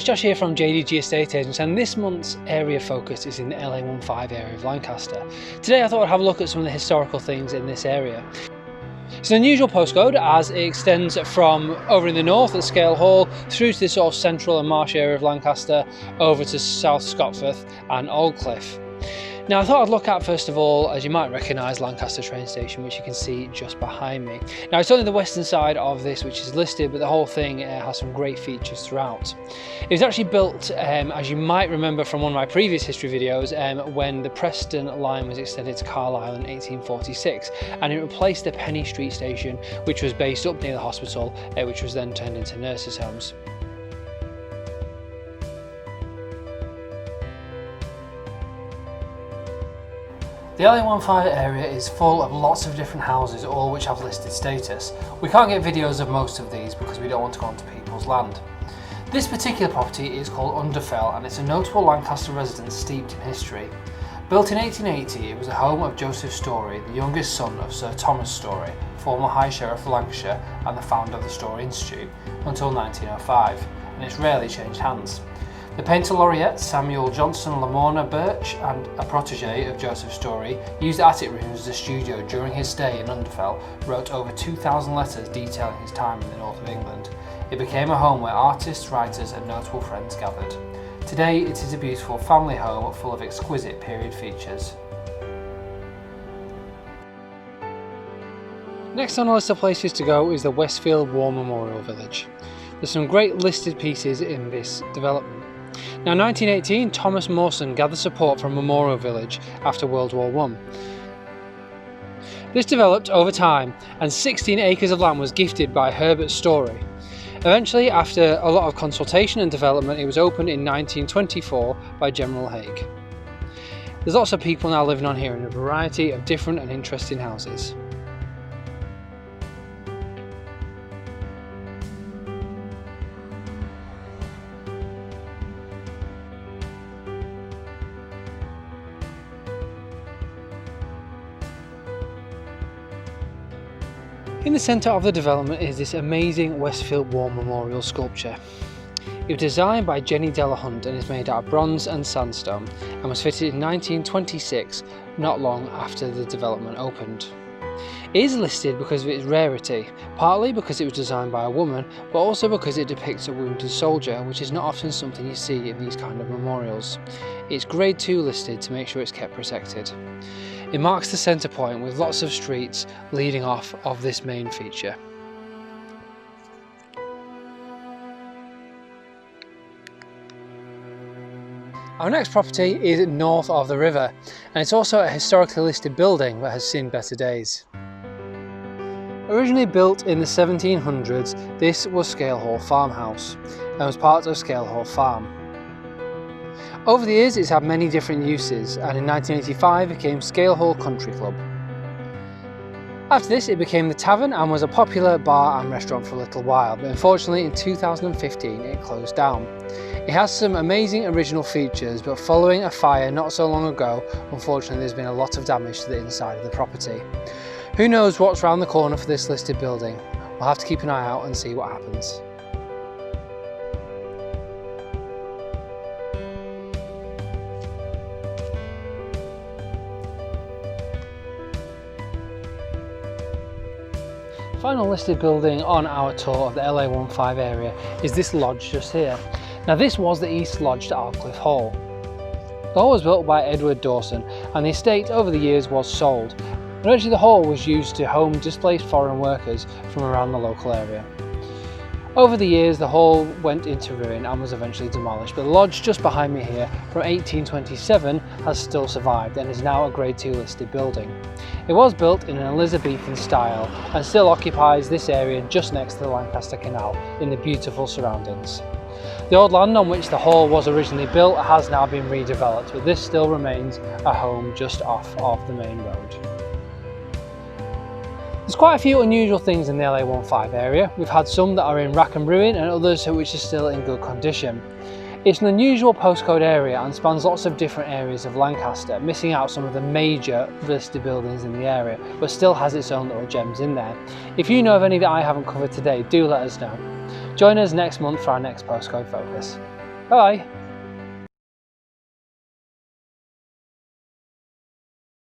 it's Josh here from JDG Estate Agents, and this month's area focus is in the LA1 area of Lancaster. Today I thought I'd have a look at some of the historical things in this area. It's an unusual postcode as it extends from over in the north at Scale Hall through to the sort of central and Marsh area of Lancaster over to South Scotforth and Aldcliffe. Now I thought I'd look at first of all, as you might recognise, Lancaster train station, which you can see just behind me. Now it's only the western side of this which is listed, but the whole thing has some great features throughout. It was actually built, as you might remember from one of my previous history videos, when the Preston line was extended to Carlisle in 1846, and it replaced the Penny Street station, which was based up near the hospital, which was then turned into nurses' homes. The LA1 area is full of lots of different houses, all which have listed status. We can't get videos of most of these because we don't want to go onto people's land. This particular property is called Underfell, and it's a notable Lancaster residence steeped in history. Built in 1880, it was the home of Joseph Story, the youngest son of Sir Thomas Story, former High Sheriff of Lancashire and the founder of the Story Institute, until 1905, and it's rarely changed hands. The painter laureate Samuel Johnson Lamorna Birch, and a protege of Joseph Story, used attic rooms as a studio during his stay in Underfell, wrote over 2,000 letters detailing his time in the north of England. It became a home where artists, writers and notable friends gathered. Today it is a beautiful family home full of exquisite period features. Next on the list of places to go is the Westfield War Memorial Village. There's some great listed pieces in this development. Now in 1918, Thomas Mawson gathered support from Memorial Village after World War I. This developed over time, and 16 acres of land was gifted by Herbert Story. Eventually, after a lot of consultation and development, it was opened in 1924 by General Haig. There's lots of people now living on here in a variety of different and interesting houses. In the centre of the development is this amazing Westfield War Memorial sculpture. It was designed by Jenny Delahunt and is made out of bronze and sandstone, and was fitted in 1926, not long after the development opened. It is listed because of its rarity, partly because it was designed by a woman, but also because it depicts a wounded soldier, which is not often something you see in these kind of memorials. It's Grade 2 listed to make sure it's kept protected. It marks the centre point with lots of streets leading off of this main feature. Our next property is north of the river, and it's also a historically listed building that has seen better days. Originally built in the 1700s, this was Scale Hall Farmhouse and was part of Scale Hall Farm. Over the years it's had many different uses, and in 1985 it became Scale Hall Country Club. After this it became the tavern and was a popular bar and restaurant for a little while, but unfortunately in 2015 it closed down. It has some amazing original features, but following a fire not so long ago, unfortunately there's been a lot of damage to the inside of the property. Who knows what's round the corner for this listed building? We'll have to keep an eye out and see what happens. The final listed building on our tour of the LA1 area is this lodge just here. Now this was the East Lodge to Aldcliffe Hall. The hall was built by Edward Dawson, and the estate over the years was sold. Eventually the hall was used to home displaced foreign workers from around the local area. Over the years the hall went into ruin and was eventually demolished, but the lodge just behind me here from 1827 has still survived and is now a Grade 2 listed building. It was built in an Elizabethan style and still occupies this area just next to the Lancaster Canal in the beautiful surroundings. The old land on which the hall was originally built has now been redeveloped, but this still remains a home just off of the main road. There's quite a few unusual things in the LA1 area. We've had some that are in rack and ruin and others which are still in good condition. It's an unusual postcode area and spans lots of different areas of Lancaster, missing out some of the major listed buildings in the area, but still has its own little gems in there. If you know of any that I haven't covered today, do let us know. Join us next month for our next postcode focus. Bye.